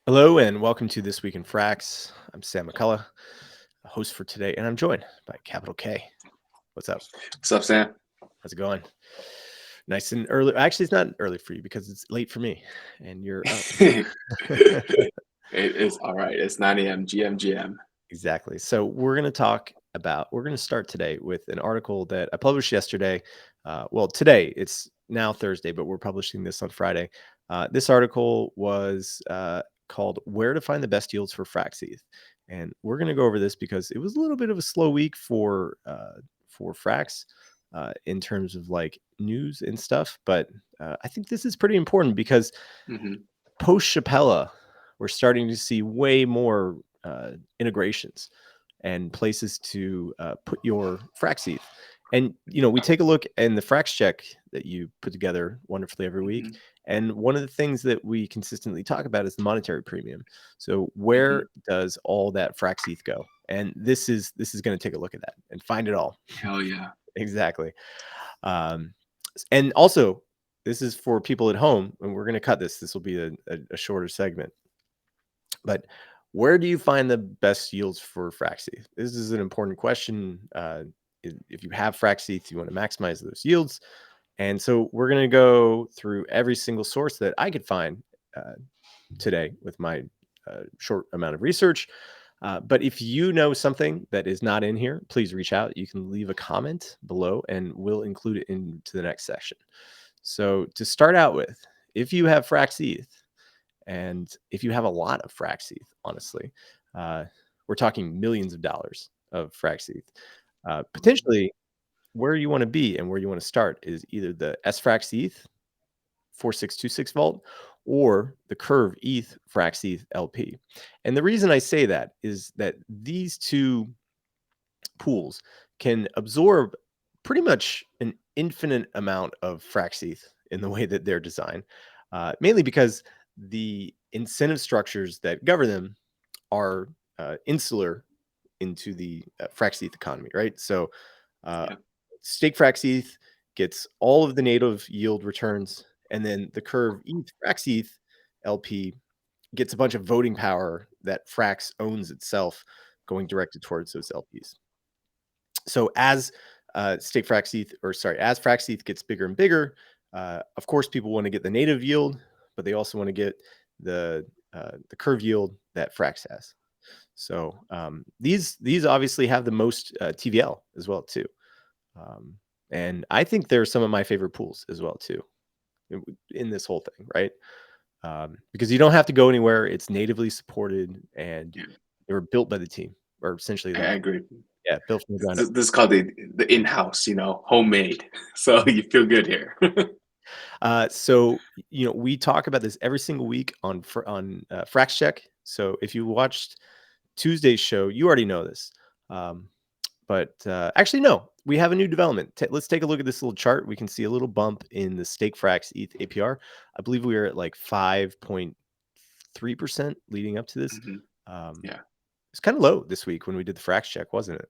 Hello and welcome to This Week in Frax. I'm Sam McCullough, host for today, and I'm joined by Capital K. What's up? What's up, Sam? How's it going? Nice and early. Actually, it's not early for you because it's late for me, and you're up. It is all right. It's 9 a.m. GM. Exactly. So we're going to start today with an article that I published yesterday. Well, today, it's now Thursday, but we're publishing this on Friday. This article was called Where to Find the Best Yields for FrxETH. And we're going to go over this because it was a little bit of a slow week for Frax in terms of like news and stuff. But I think this is pretty important because hmm post Chapella, we're starting to see way more integrations and places to put your FrxETH. And we take a look in the Frax check that you put together wonderfully every week. And one of the things that we consistently talk about is the monetary premium. So where does all that FrxETH go? And this is going to take a look at that and find it all. Hell yeah. Exactly. And also, this is for people at home, and we're going to cut this. This will be a shorter segment. But where do you find the best yields for FrxETH? This is an important question. If you have FrxETH, you want to maximize those yields. And so we're going to go through every single source that I could find today with my short amount of research. But if you know something that is not in here, please reach out. You can leave a comment below and we'll include it into the next section. So to start out with, if you have FrxETH, and if you have a lot of FrxETH, honestly, we're talking millions of dollars of FrxETH. Potentially, where you want to be and where you want to start is either the SfrxETH 4626 vault or the Curve ETH FrxETH LP. And the reason I say that is that these two pools can absorb pretty much an infinite amount of FrxETH in the way that they're designed, mainly because the incentive structures that govern them are insular into the FrxETH economy, right? So Yeah. stake FrxETH gets all of the native yield returns, and then the Curve ETH FrxETH LP gets a bunch of voting power that Frax owns itself going directed towards those LPs. So as stake FrxETH, or sorry, as FrxETH gets bigger and bigger, of course, people want to get the native yield, but they also want to get the curve yield that Frax has. So these obviously have the most TVL as well too, and I think they're some of my favorite pools as well too in this whole thing, right? Because you don't have to go anywhere; it's natively supported, and Yeah. they were built by the team, or essentially I like agree. built from the ground up. This is called the in-house, homemade. So you feel good here. So we talk about this every single week on Frax Check. So if you watched Tuesday's show, you already know this. But actually, no, we have a new development. Let's take a look at this little chart. We can see a little bump in the stake FrxETH APR. I believe we were at like 5.3% leading up to this. Yeah, It's kind of low this week when we did the Frax Check, wasn't it?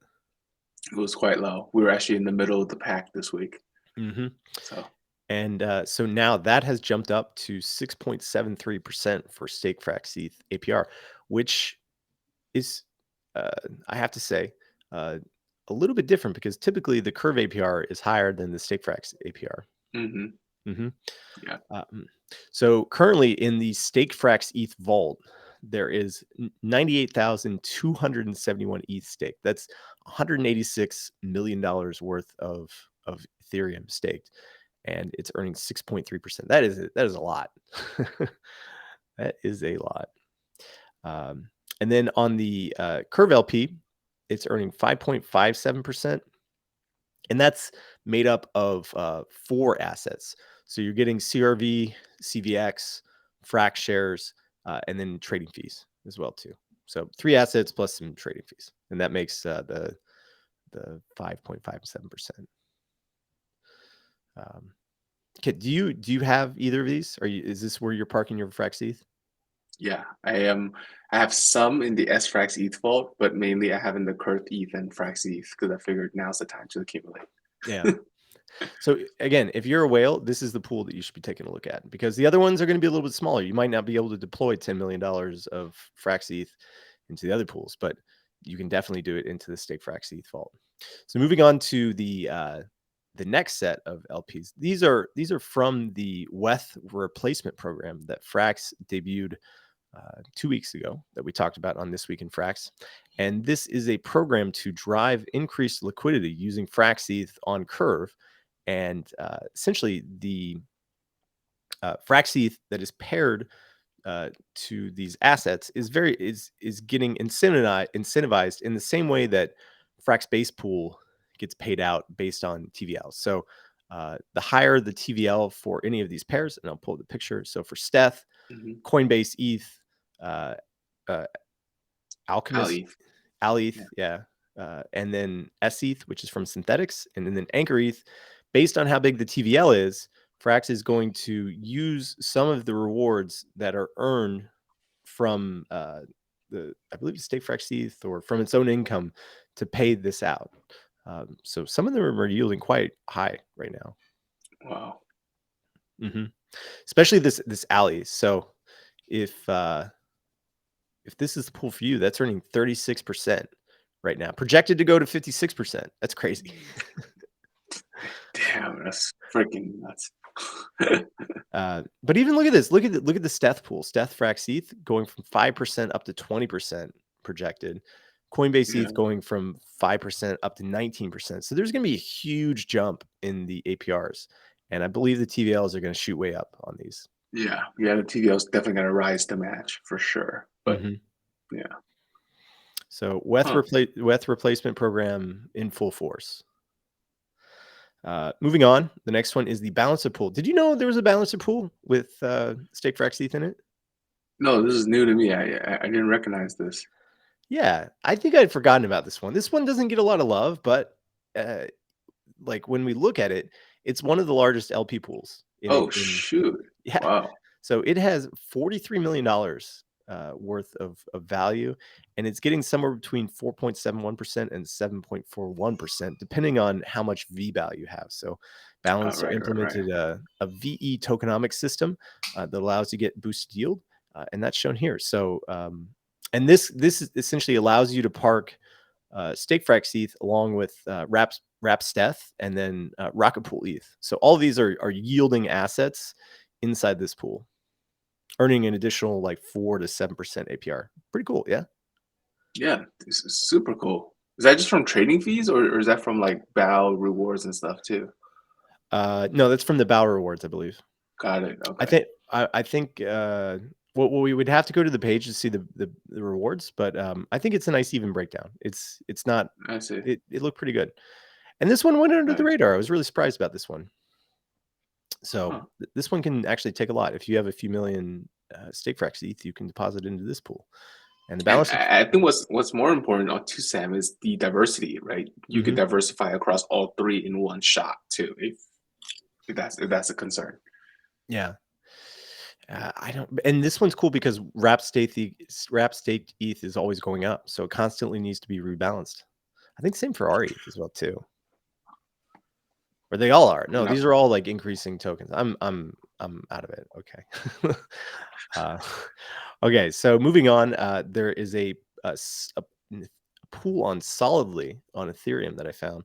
it was quite low. We were actually in the middle of the pack this week. Mm-hmm. So And so now that has jumped up to 6.73% for stake FrxETH APR, which is, I have to say, a little bit different because typically the Curve APR is higher than the stake Frax APR. Mm-hmm. yeah. So currently in the stake FrxETH vault, there is 98,271 ETH stake. That's $186 million worth of Ethereum staked, and it's earning 6.3%. That is a lot. That is a lot. And then on the Curve LP, it's earning 5.57%. And that's made up of 4 assets. So you're getting CRV, CVX, Frax shares, and then trading fees as well too. So 3 assets plus some trading fees, and that makes the 5.57%. Okay, do you have either of these? Is this where you're parking your FrxETH? Yeah, I have some in the SfrxETH vault, but mainly I have in the Curve ETH and FrxETH because I figured now's the time to accumulate. Yeah. So again, if you're a whale, this is the pool that you should be taking a look at, because the other ones are going to be a little bit smaller. You might not be able to deploy $10 million of FrxETH into the other pools, but you can definitely do it into the StakeFrxETH vault. So moving on to the next set of LPs. These are from the WETH replacement program that Frax debuted 2 weeks ago that we talked about on This Week in Frax. And this is a program to drive increased liquidity using FrxETH on Curve. And essentially, the FrxETH that is paired to these assets is getting incentivized in the same way that Frax base pool gets paid out based on TVL. So the higher the TVL for any of these pairs, and I'll pull the picture. So for StETH, Coinbase ETH, uh, Alchemist, AlETH, and then SETH, which is from Synthetics, and then Anchor ETH. Based on how big the TVL is, Frax is going to use some of the rewards that are earned from I believe it's StakeFrxETH or from its own income to pay this out. So some of them are yielding quite high right now. Wow. Especially this AlETH. So if this is the pool for you, that's earning 36% right now, projected to go to 56%. That's crazy. Damn, that's freaking nuts. But even look at this. Look at the StETH pool. StETH FrxETH going from 5% up to 20% projected. Coinbase ETH going from 5% up to 19%. So there's going to be a huge jump in the APRs, and I believe the TVLs are going to shoot way up on these. Yeah, the TVL is definitely going to rise to match for sure. But yeah. So WETH replacement program in full force. Moving on, the next one is the balancer pool. Did you know there was a balancer pool with StakeFrxETH in it? No, this is new to me. I didn't recognize this. Yeah, I think I'd forgotten about this one. This one doesn't get a lot of love, but like when we look at it, it's one of the largest LP pools. Shoot! Yeah. Wow. So it has $43 million worth of value, and it's getting somewhere between 4.71% and 7.41%, depending on how much VBAL you have. So Balancer implemented a VE tokenomics system that allows you to get boosted yield, and that's shown here. So and this essentially allows you to park StakeFrxETH along with RaPSTETH and then Rocket Pool ETH. So all of these are yielding assets inside this pool, earning an additional like 4 to 7% APR. Pretty cool, yeah? Yeah, this is super cool. Is that just from trading fees, or is that from like BAL rewards and stuff too? No, that's from the BAL rewards, I believe. Got it. Okay. I think well, we would have to go to the page to see the rewards, but I think it's a nice even breakdown. It's not. I see. It looked pretty good, and this one went under the radar. I was really surprised about this one. So this one can actually take a lot. If you have a few million StakeFrxETH, you can deposit into this pool. And the balance. I think what's more important to Sam is the diversity, right? You could diversify across all three in one shot too, if that's a concern. Yeah. I don't, and this one's cool because RaPSTETH is always going up, so it constantly needs to be rebalanced. I think same for RETH as well too. Or they all are. No, these are all like increasing tokens. I'm out of it. Okay. Okay. So moving on, there is a pool on Solidly on Ethereum that I found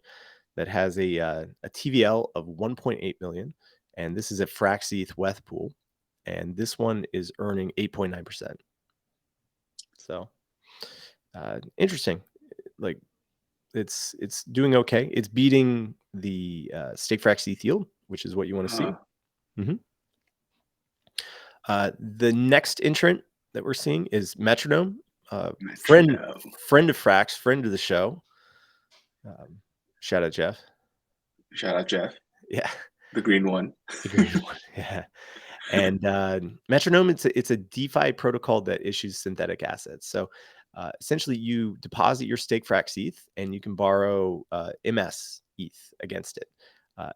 that has a TVL of 1.8 million, and this is a FrxETH WETH pool, and this one is earning 8.9%. So interesting. Like it's doing okay. It's beating the StakeFrxETH yield, which is what you want to see. The next entrant that we're seeing is Metronome, friend of Frax, friend of the show. Shout out Jeff. Shout out Jeff. Yeah, the green one. The green one. Yeah. And Metronome, it's a DeFi protocol that issues synthetic assets. So essentially, you deposit your StakeFrxETH and you can borrow MS ETH against it.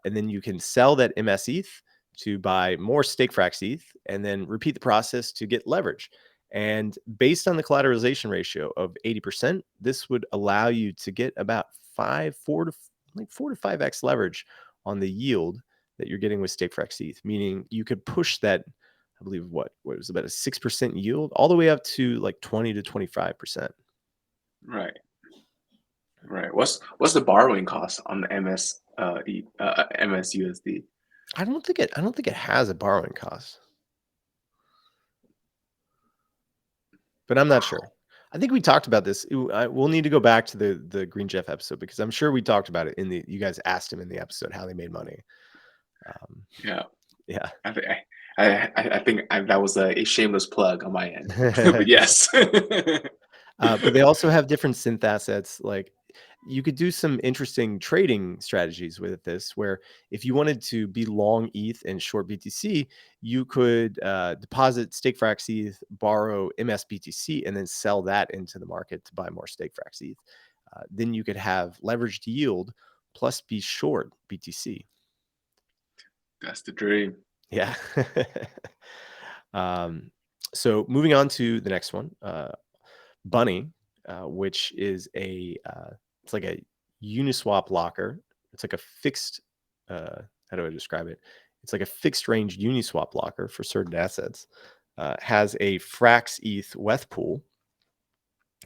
And then you can sell that MS ETH to buy more StakeFrxETH and then repeat the process to get leverage. And based on the collateralization ratio of 80%, this would allow you to get about 4 to 5x leverage on the yield that you're getting with StakeFrxETH, meaning you could push that, I believe what was about a 6% yield all the way up to like 20 to 25%. Right. Right. What's the borrowing cost on the MSUSD? I don't think it has a borrowing cost, but I'm not sure. I think we talked about this. We'll need to go back to the Green Jeff episode because I'm sure we talked about it you guys asked him in the episode how they made money. Yeah. Yeah. I think that was a shameless plug on my end, but yes. But they also have different synth assets. Like you could do some interesting trading strategies with this, where if you wanted to be long ETH and short BTC, you could deposit StakeFrxETH, borrow MSBTC, and then sell that into the market to buy more StakeFrxETH. Then you could have leveraged yield plus be short BTC. That's the dream. Yeah. So moving on to the next one, Bunny, which is it's like a Uniswap locker. It's like a fixed, how do I describe it? It's like a fixed range Uniswap locker for certain assets. Has a FrxETH WETH pool,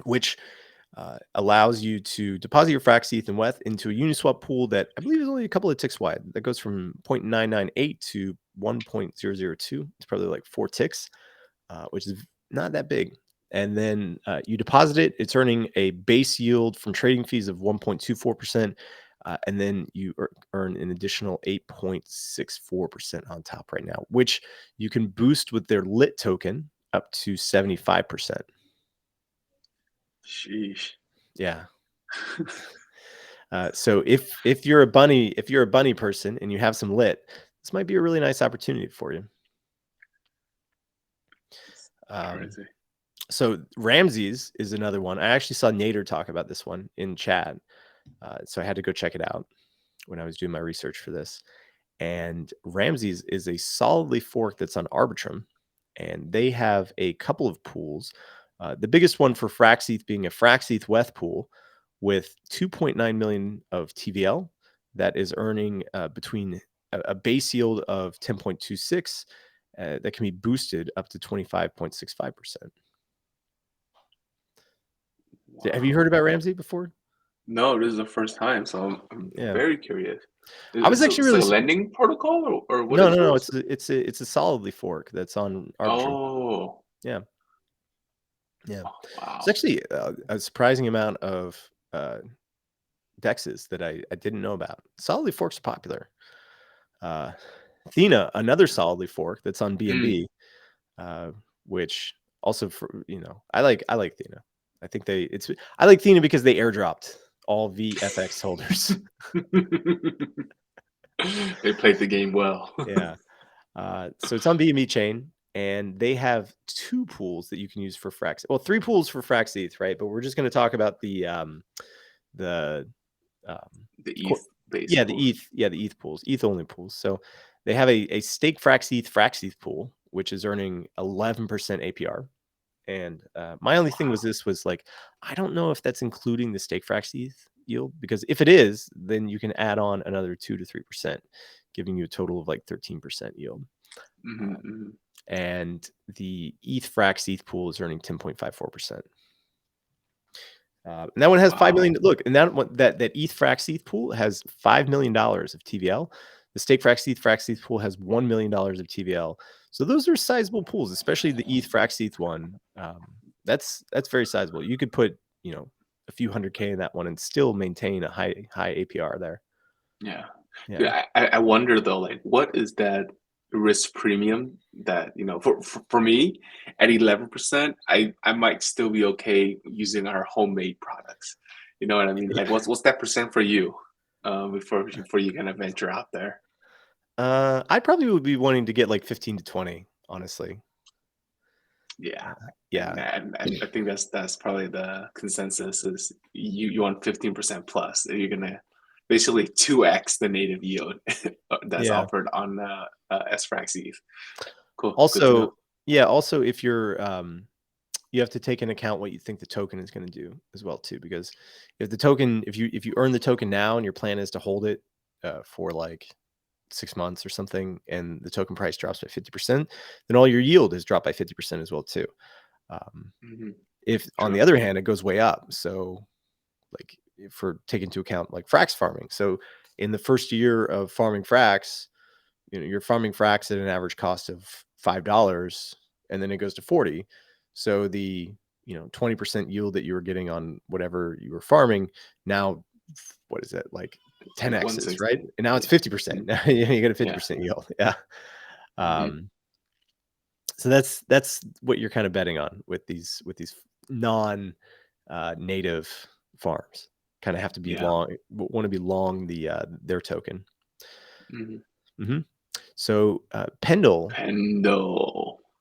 which allows you to deposit your FrxETH and WETH into a Uniswap pool that I believe is only a couple of ticks wide. That goes from 0.998 to 1.002. It's probably like 4 ticks, which is not that big. And then you deposit it. It's earning a base yield from trading fees of 1.24%. And then you earn an additional 8.64% on top right now, which you can boost with their lit token up to 75%. Sheesh. Yeah. So if you're a bunny person and you have some lit, this might be a really nice opportunity for you. Crazy. So Ramses is another one. I actually saw Nader talk about this one in chat. So I had to go check it out when I was doing my research for this. And Ramses is a solidly fork that's on Arbitrum. And they have a couple of pools. The biggest one for FrxETH being a FrxETH WETH pool with 2.9 million of TVL that is earning between a base yield of 10.26 that can be boosted up to 25.65%. Wow. Have you heard about Ramsey before? No, this is the first time, so I'm very curious. I was actually really a lending protocol or what? No. It's a solidly fork that's on Arbitrum. Oh, yeah. Oh, wow. It's actually a surprising amount of dexes that I didn't know about. Solidly forks are popular. Thena, another solidly fork that's on BNB, which also I like Thena. I think I like Thena because they airdropped all VFX holders. They played the game well. Yeah. So it's on BNB chain, and they have 2 pools that you can use for Frax. Well, 3 pools for FrxETH, right? But we're just going to talk about the ETH base. Yeah, the ETH pools, ETH only pools. So they have a stake FrxETH pool, which is earning 11% APR. And my only thing was like, I don't know if that's including the stake FrxETH yield, because if it is, then you can add on another 2 to 3%, giving you a total of like 13% yield. And the ETH FrxETH pool is earning 10.54%. And that one has 5 million. Look, and that ETH FrxETH pool has $5 million of TVL. The stake FrxETH pool has $1 million of TVL. So those are sizable pools, especially the ETH FrxETH one. That's very sizable. You could put a few $100K in that one and still maintain a high APR there. Yeah. I wonder though, like, what is that risk premium that for me at 11%, I might still be okay using our homemade products. You know what I mean? Like, what's that percent for you before you kind of venture out there? I probably would be wanting to get like 15 to 20, honestly. Yeah. And I think that's probably the consensus is you want 15% plus. You're gonna basically 2x the native yield that's offered on SfrxETH. Cool. Also, also if you're you have to take into account what you think the token is going to do as well too, because if you earn the token now and your plan is to hold it for like 6 months or something, and the token price drops by 50%, then all your yield is dropped by 50% as well too. If on the other hand, it goes way up. So like for take into account like Frax farming. So in the first year of farming Frax, you're farming Frax at an average cost of $5, and then it goes to 40. So the 20% yield that you were getting on whatever you were farming, now what is it, like 10x's, right? And now it's 50%. Now you get a 50% yield. Yeah. So that's what you're kind of betting on with these non native farms. Kind of have to be long, want to be long their token. So Pendle,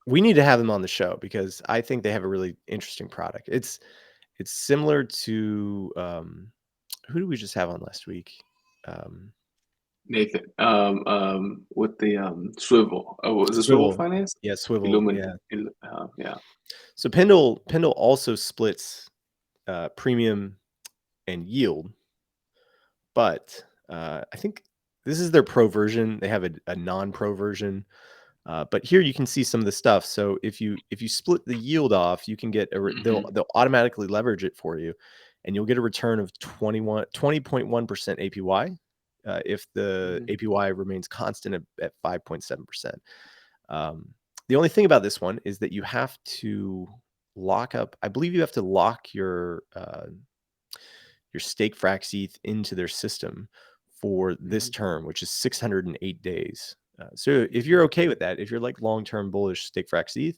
we need to have them on the show because I think they have a really interesting product. It's similar to who did we just have on last week? Nathan, with the Swivel. Oh, was it Swivel Finance? Yeah, Swivel. Yeah. So Pendle also splits premium and yield, but I think this is their pro version. They have a non-pro version, but here you can see some of the stuff. So if you split the yield off, you can get they'll automatically leverage it for you, and you'll get a return of 20.1% APY. If the APY remains constant at 5.7%. The only thing about this one is that you have to lock up. I believe you have to lock your stake FrxETH into their system for this term, which is 608 days. So if you're okay with that, if you're like long-term bullish stake FrxETH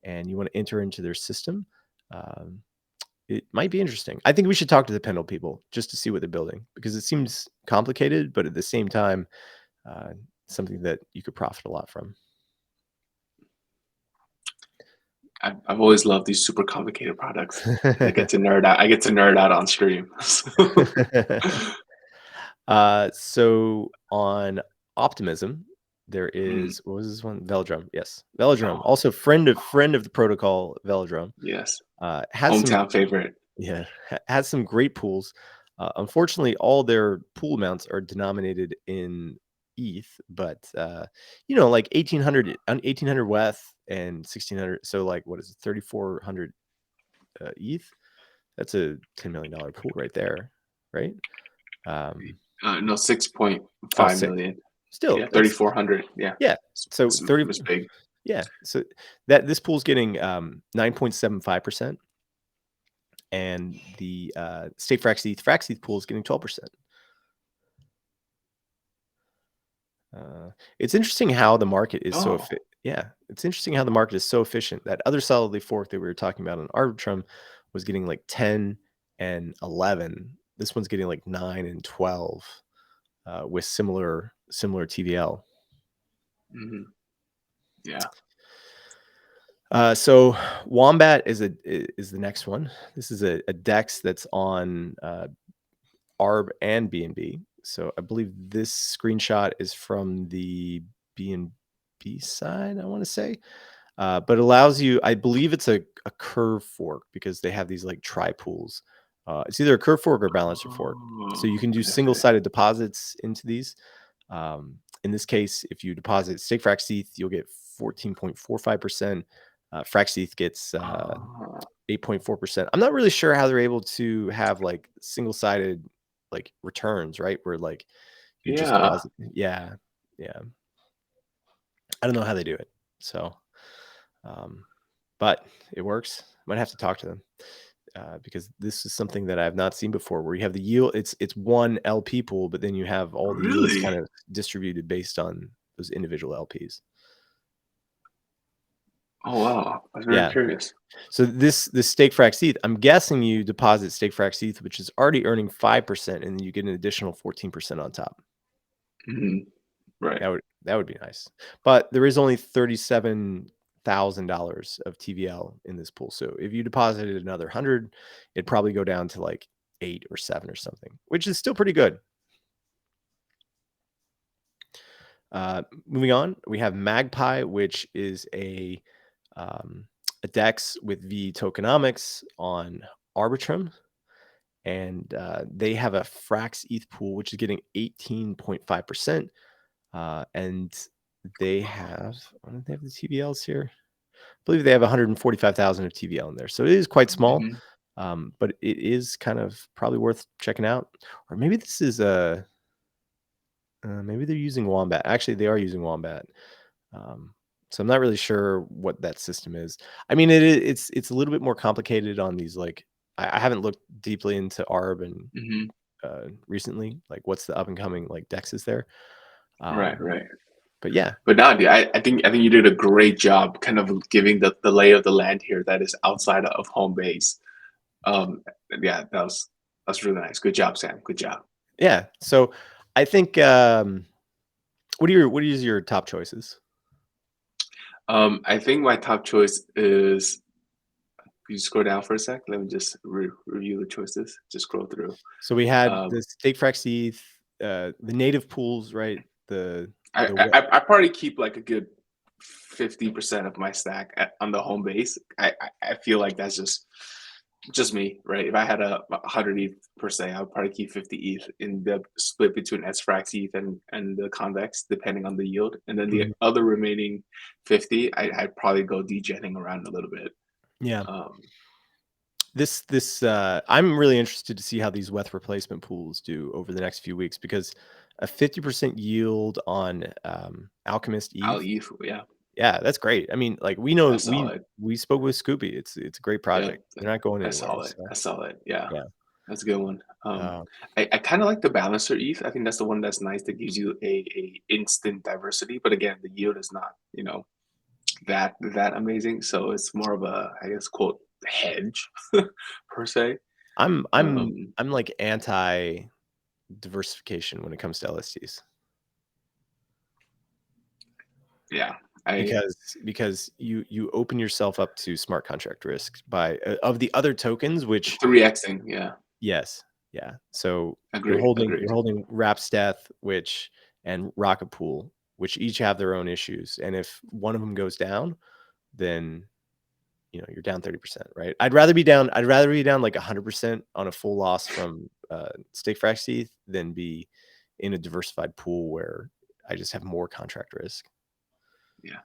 and you want to enter into their system, it might be interesting. I think we should talk to the Pendle people just to see what they're building, because it seems complicated, but at the same time, something that you could profit a lot from. I've always loved these super complicated products. I get to nerd out on stream. So on Optimism, there is what was this one? Velodrome. Yes, Velodrome. Also friend of the protocol, Velodrome. Yes. Has hometown favorite. Yeah, has some great pools. Unfortunately, all their pool amounts are denominated in ETH, but like 1800 WETH and 1600. So like, what is it, 3400 ETH? That's a $10 million pool right there, right? No, 6.5 million. Still, yeah, 3,400. Yeah. So it's 30 was big. Yeah. So that this pool's getting 9.75%, and the State FrxETH pool is getting 12%. It's interesting how the market is so efficient. Yeah, it's interesting how the market is so efficient. That other solidly fork that we were talking about on Arbitrum was getting like 10 and 11. This one's getting like 9 and 12 with similar TVL. Yeah. So Wombat is the next one. This is a DEX that's on ARB and BNB. So I believe this screenshot is from the BNB side, I want to say, but it allows you, I believe it's a curve fork, because they have these like tri pools. It's either a curve fork or balancer fork. So you can do single-sided deposits into these. In this case, if you deposit stake FrxETH, you'll get 14.45%. FrxETH gets 8.4%. I'm not really sure how they're able to have like single-sided like returns, right? Where like you just deposit. Yeah. I don't know how they do it. So, but it works. Might have to talk to them because this is something that I have not seen before, where you have the yield. It's one LP pool, but then you have all the yields kind of distributed based on those individual LPs. Oh wow, I was very curious. So this stake FrxETH, I'm guessing you deposit stake FrxETH, which is already earning 5%, and then you get an additional 14% on top. Right. That would be nice. But there is only $37,000 of TVL in this pool. So if you deposited another 100, it'd probably go down to like 8 or 7 or something, which is still pretty good. Moving on, we have Magpie, which is a DEX with V tokenomics on Arbitrum, and they have a FrxETH pool, which is getting 18.5%. And they have, I don't know if they have the TVLs here. I believe they have 145,000 of TVL in there. So it is quite small, but it is kind of probably worth checking out. Or maybe this is maybe they're using Wombat. Actually, they are using Wombat. So I'm not really sure what that system is. I mean, it's a little bit more complicated on these. Like, I haven't looked deeply into ARB and recently. Like, what's the up and coming like dexes there? Right. But yeah. But no, dude, I think you did a great job kind of giving the lay of the land here that is outside of home base. Yeah, that's really nice. Good job, Sam. Good job. Yeah. So I think what are your top choices? I think my top choice is. Can you scroll down for a sec? Let me just review the choices. Just scroll through. So we had the StakeFrxETH, the native pools, right? I probably keep like a good 50% of my stack on the home base. I feel like that's just me, right? If I had 100 ETH per se, I would probably keep 50 ETH in the split between SfrxETH and the convex, depending on the yield. And then the other remaining 50, I'd probably go degenning around a little bit. Yeah. I'm really interested to see how these WETH replacement pools do over the next few weeks, because a 50% yield on Alchemist ETH, yeah, that's great. I mean, like, we know we spoke with Scoopy. It's a great project. They're not going anywhere. That's solid. Yeah, that's a good one. I kind of like the balancer ETH. I think that's the one that's nice, that gives you a instant diversity. But again, the yield is not that amazing. So it's more of a, I guess, quote, hedge per se. I'm like anti diversification when it comes to LSTs. Yeah, because you open yourself up to smart contract risk by of the other tokens, which 3xing. Yeah. Yes. Yeah. So Agreed. you're holding RapSteth, and Rocket Pool, which each have their own issues. And if one of them goes down, then you're down 30%, right? I'd rather be down like 100% on a full loss from StakeFrxETH than be in a diversified pool where I just have more contract risk. Yeah.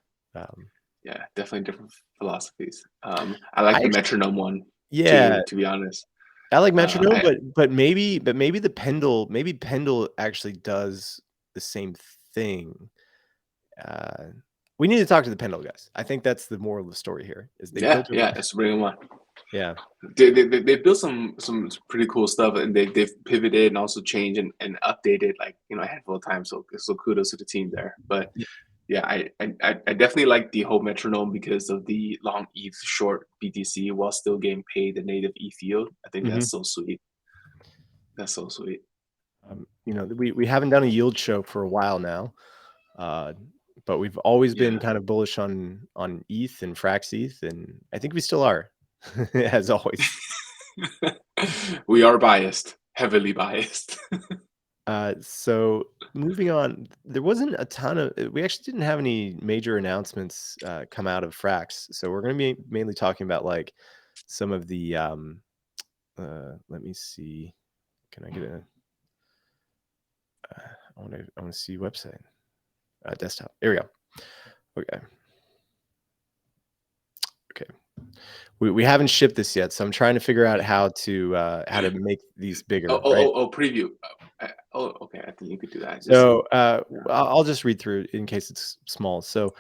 Yeah, definitely different philosophies. I like the metronome one. Yeah, too, to be honest. I like metronome, but maybe the Pendle actually does the same thing. We need to talk to the Pendle guys. I think that's the moral of the story here. Is they built let's bring them on. Yeah, they built some pretty cool stuff, and they've pivoted and also changed and updated, like, a handful of times. So kudos to the team there. But yeah, I definitely like the whole metronome because of the long ETH, short BTC, while still getting paid the native ETH yield. I think that's so sweet. That's so sweet. We haven't done a yield show for a while now, but we've always been kind of bullish on ETH and FrxETH, and I think we still are, as always. We are biased, heavily biased. So moving on, there wasn't a ton of. We actually didn't have any major announcements come out of Frax, so we're going to be mainly talking about like some of the. Let me see. Can I get a? I want to see website. Desktop. There we go. Okay. We haven't shipped this yet, so I'm trying to figure out how to make these bigger. Preview. Okay. I think you could do that. So I'll just read through it in case it's small. So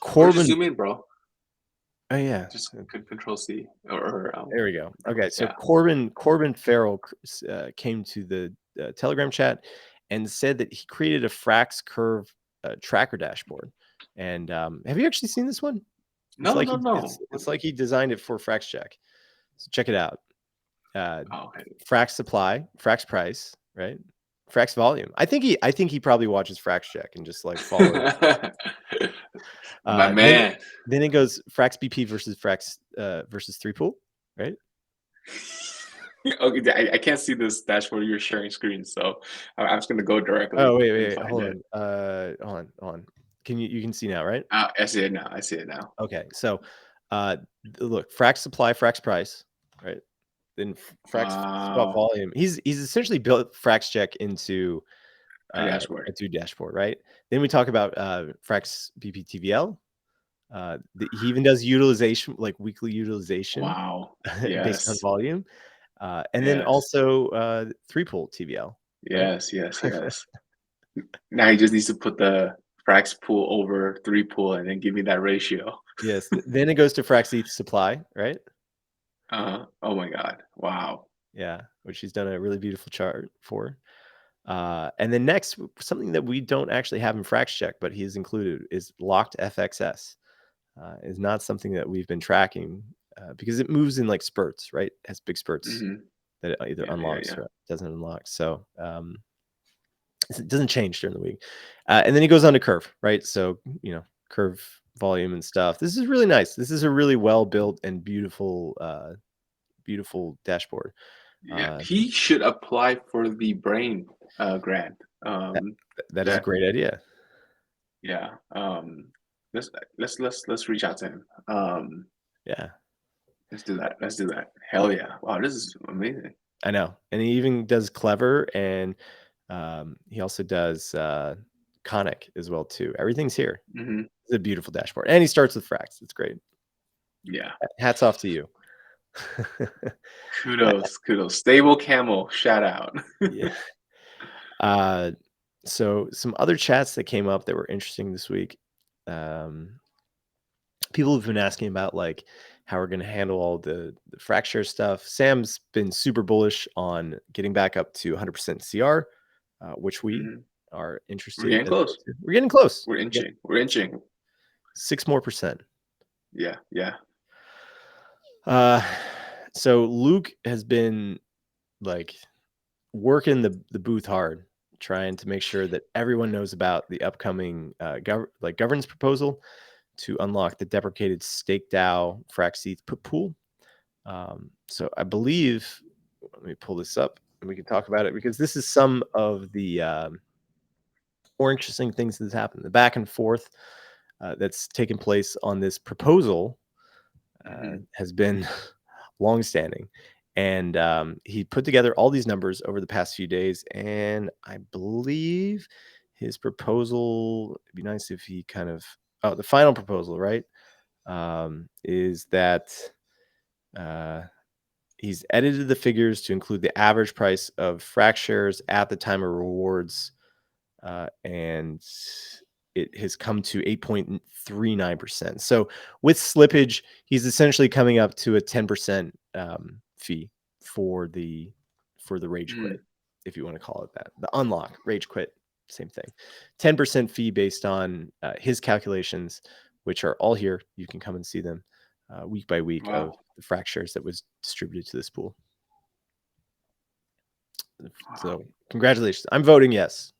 Corbin. Just zoom in, bro. Oh yeah. Just Control C or there we go. Okay, so Corbin Farrell came to the Telegram chat and said that he created a Frax curve tracker dashboard. And have you actually seen this one? No. It's like he designed it for Frax Check. So check it out. Frax supply, Frax price, right? Frax volume. I think he probably watches Frax Check and just like follows. My man. Then it goes Frax BP versus Frax versus 3 pool, right? Okay, I can't see this dashboard. You're sharing screen, so I'm just gonna go directly. Oh wait, hold on. You can see now, right? I see it now. Okay, so look, Frax supply, Frax price, right? then Frax swap Wow. volume. He's essentially built FraxCheck into A dashboard. a 2 dashboard, right? Then we talk about Frax BPTVL. He even does utilization, like weekly utilization Wow. based on Yes. volume. And then Yes. also 3-pool TVL, right? Yes. Yes. Yes. Now he just needs to put the Frax pool over 3 pool and then give me that ratio. Yes. Then it goes to FrxETH supply, right? Oh my God. Wow. Yeah, which he's done a really beautiful chart for. And then next, something that we don't actually have in FraxCheck, but he's included is locked FXS. Is not something that we've been tracking because it moves in like spurts, right? It has big spurts Hmm. that it either Yeah. Yeah. unlocks Yeah. or doesn't unlock. So it doesn't change during the week. And then he goes on to curve, right? So, curve volume and stuff. This is really nice. This is a really well built and beautiful, beautiful dashboard. Yeah. Uh, He should apply for the brain grant. that, that is a That great idea. Yeah. Let's reach out to him. Yeah, Let's do that. Let's do that. Hell yeah. Wow, this is amazing. I know. And he even does clever, and he also does conic as well too. Everything's here. Hmm. It's a beautiful dashboard, and he starts with Frax. It's great. Yeah. Hats off to you. Kudos. Kudos. Stable camel. Shout out. Yeah. So some other chats that came up that were interesting this week. People have been asking about like how we're going to handle all the fracture stuff. Sam's been super bullish on getting back up to 100% CR, which we Mhm. are We're interested getting as well close. too. We're getting close. We're inching. We're inching. 6 more percent. Yeah. Yeah. Uh, so Luke has been like working the booth hard, trying to make sure that everyone knows about the upcoming governance proposal to unlock the deprecated StakeDao FrxETH pool. So I believe, let me pull this up and we can talk about it because this is some of the more interesting things that's happened. The back and forth that's taken place on this proposal Hmm. has been longstanding. And he put together all these numbers over the past few days. And I believe his proposal, it'd be nice if he kind of, the final proposal, right? Is that he's edited the figures to include the average price of Frax shares at the time of rewards, and it has come to 8.39%. So with slippage, he's essentially coming up to a 10% fee for the rage quit, Mm. if you want to call it that. The unlock, rage quit, same thing. 10% fee based on his calculations, which are all here. You can come and see them week by week of Wow. the Frax shares that was distributed to this pool. Wow. So congratulations. I'm voting yes,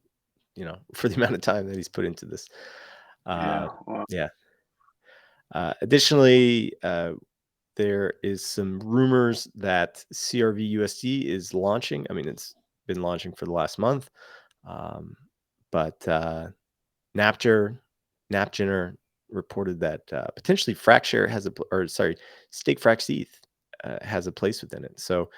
for the amount of time that he's put into this. Yeah. Wow. Yeah. Additionally, there is some rumors that CRV USD is launching. I mean, it's been launching for the last month, but Napster, Napgener reported that potentially FracShare has StakeFrxETH has a place within it. So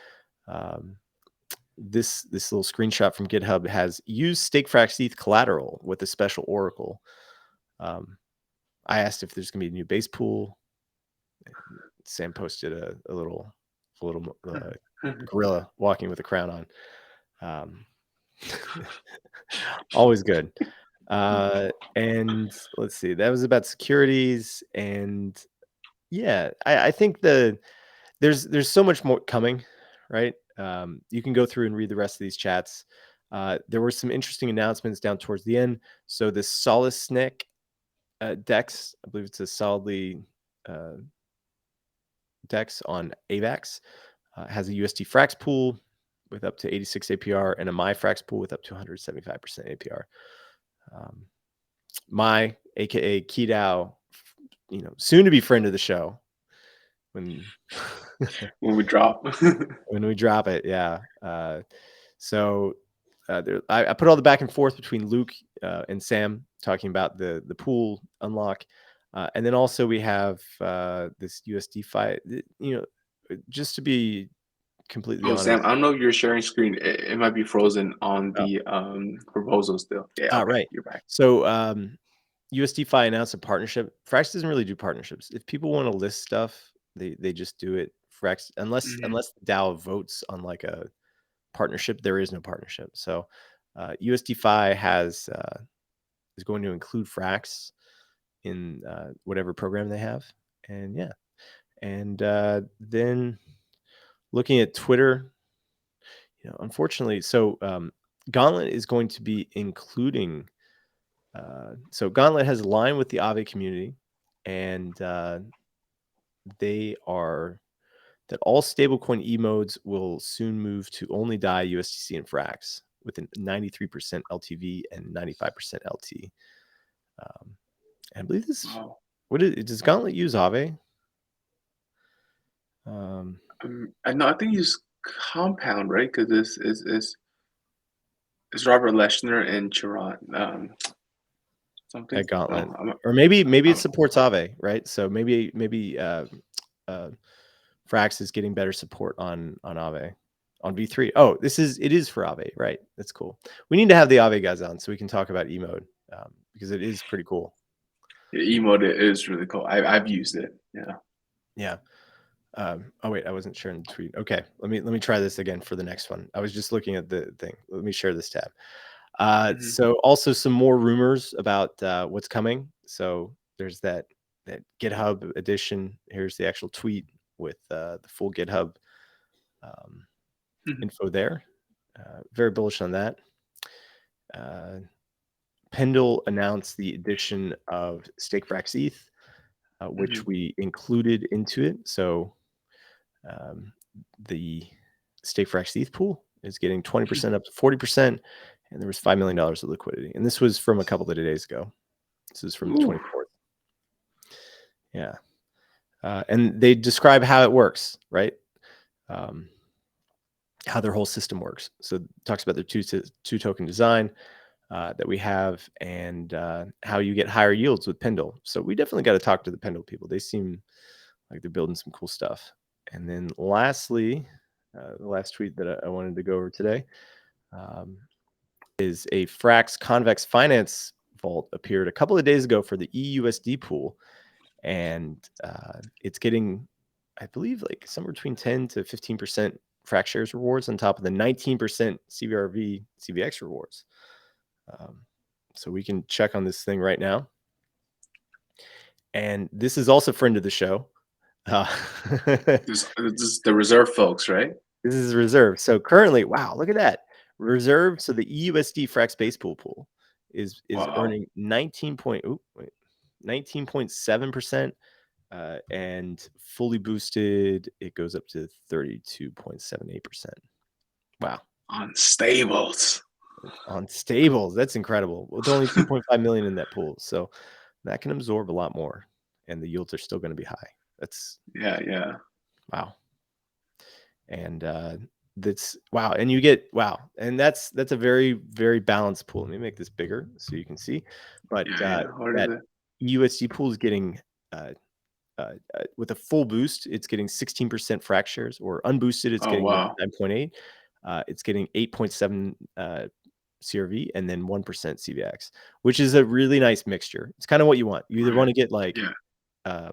this little screenshot from GitHub has used StakeFrxETH collateral with a special oracle. I asked if there's going to be a new base pool. Sam posted a little gorilla walking with a crown on. Always good. And let's see, that was about securities. And yeah, I think there's so much more coming, right? You can go through and read the rest of these chats. There were some interesting announcements down towards the end. So this SoliciTation DEX, I believe it's a solidly DEX on AVAX, has a USD Frax pool with up to 86 APR and a My Frax pool with up to 175% APR. My, aka KeyDao, soon to be friend of the show when When we drop. when we drop it, yeah. So I put all the back and forth between Luke and Sam talking about the pool unlock, and then also we have this USD fight. Just to be completely Oh, Sam, I honest. don't know if you're sharing screen. It might be frozen on Oh, the proposal still. Yeah, okay, right. you're back. So USDFi announced a partnership. Frax doesn't really do partnerships. If people want to list stuff, they just do it. Frax, unless Mhm. unless the DAO votes on like a partnership, there is no partnership. So USDFi is going to include Frax in whatever program they have, and yeah, and then looking at Twitter, unfortunately, so Gauntlet is going to be including. So Gauntlet has aligned with the Aave community, and they are that all stablecoin modes will soon move to only DAI, USDC, and Frax with a 93% LTV and 95% LT. And I believe this. Wow. Does Gauntlet use Aave? I know. I think he's Compound, right? Because this is Robert Leshner and Chiron something. At Gauntlet, No, or maybe it I'm supports Aave, right? So maybe Frax is getting better support on Aave on V3. Oh, it is for Aave, right? That's cool. We need to have the Aave guys on so we can talk about mode because it is pretty cool. emote is really cool. I've used it. Yeah. Yeah. Oh wait, I wasn't sharing the tweet. Okay, let me try this again for the next one. I was just looking at the thing. Let me share this tab. Hmm. So also some more rumors about what's coming. So there's that GitHub edition. Here's the actual tweet with the full GitHub Hmm. info there. Very bullish on that. Pendle announced the addition of StakeFrxETH, Hmm. which we included into it. So the StakeFrxETH pool is getting 20% up to 40%, and there was $5 million of liquidity. And this was from a couple of days ago. This is from the Ooh. 24th. Yeah. And they describe how it works, right? How their whole system works. So it talks about their two token design that we have, and how you get higher yields with Pendle. So we definitely got to talk to the Pendle people. They seem like they're building some cool stuff. And then lastly, the last tweet that I wanted to go over today is a Frax Convex Finance vault appeared a couple of days ago for the EUSD pool, and it's getting, I believe, like somewhere between 10 to 15% Frax shares rewards on top of the 19% CVRV CVX rewards. So we can check on this thing right now. And this is also friend of the show. This is the reserve folks, right? This is reserve. So currently, wow, look at that. Reserve. So the EUSD Frax base pool is Wow. earning 19.7%. And fully boosted, it goes up to 32.78%. Wow. On stables. On stables, that's incredible. With only 2.5 million in that pool. So that can absorb a lot more, and the yields are still going to be high. That's Yeah. wow. And that's wow. And you get wow. And that's a very, very balanced pool. Let me make this bigger so you can see. But Yeah. What is that it? USD pool is getting with a full boost, it's getting 16% Frax shares, or unboosted, it's Oh getting wow. 9.8. It's getting 8.7 CRV and then 1% CVX, which is a really nice mixture. It's kind of what you want. You either Right. want to get like, Yeah.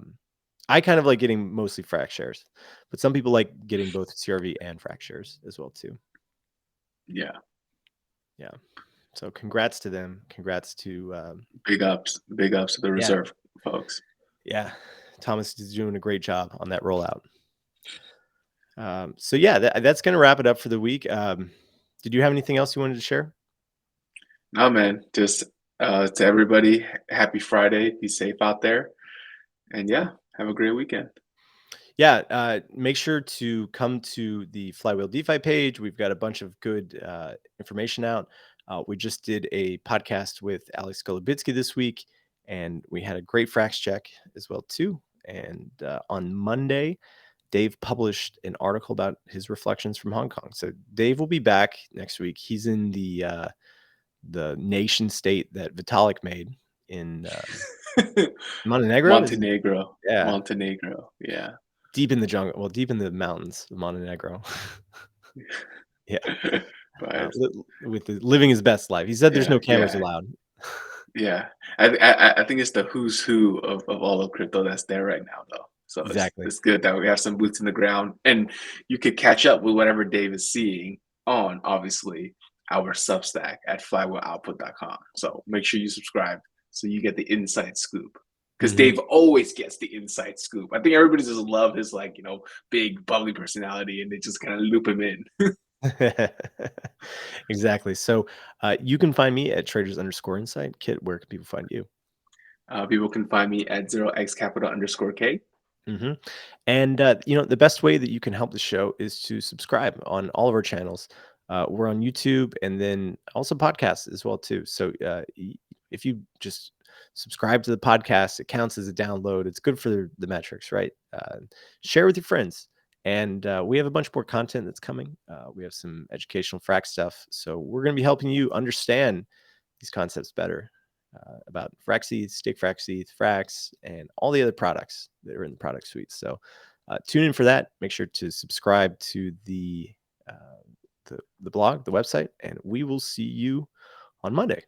I kind of like getting mostly Frax shares, but some people like getting both CRV and Frax shares as well too. Yeah. Yeah. So congrats to them. Congrats to Big ups to the yeah, reserve folks. yeah. Thomas is doing a great job on that rollout. So yeah, that's going to wrap it up for the week. Did you have anything else you wanted to share? No, man, just to everybody, happy Friday. Be safe out there. And yeah, have a great weekend. Yeah, make sure to come to the Flywheel DeFi page. We've got a bunch of good information out. We just did a podcast with Alex Golubitsky this week, and we had a great Frax check as well too. And on Monday, Dave published an article about his reflections from Hong Kong. So Dave will be back next week. He's in the nation state that Vitalik made in Montenegro. Montenegro. Yeah. Montenegro. Yeah. deep in the jungle, well, deep in the mountains of Montenegro. Yeah, But with the living his best life. He said there's yeah, no cameras yeah, allowed. yeah. I think it's the who's who of all of crypto that's there right now, though. So Exactly. it's good that we have some boots in the ground, and you could catch up with whatever Dave is seeing on obviously our Substack at flywheeloutput.com. So make sure you subscribe so you get the inside scoop. Because Mhm. Dave always gets the inside scoop. I think everybody just love his like big bubbly personality, and they just kind of loop him in. Exactly. So, you can find me at traders_insight. Kit, where can people find you? People can find me at 0xcapital_k. Mhm. And, the best way that you can help the show is to subscribe on all of our channels. We're on YouTube and then also podcasts as well too. So, if you just subscribe to the podcast, it counts as a download. It's good for the metrics, right? Share with your friends. And we have a bunch more content that's coming. We have some educational Frax stuff. So we're going to be helping you understand these concepts better about FrxETH, StakeFrxETH, Frax, and all the other products that are in the product suite. So tune in for that. Make sure to subscribe to uh, the blog, the website, and we will see you on Monday.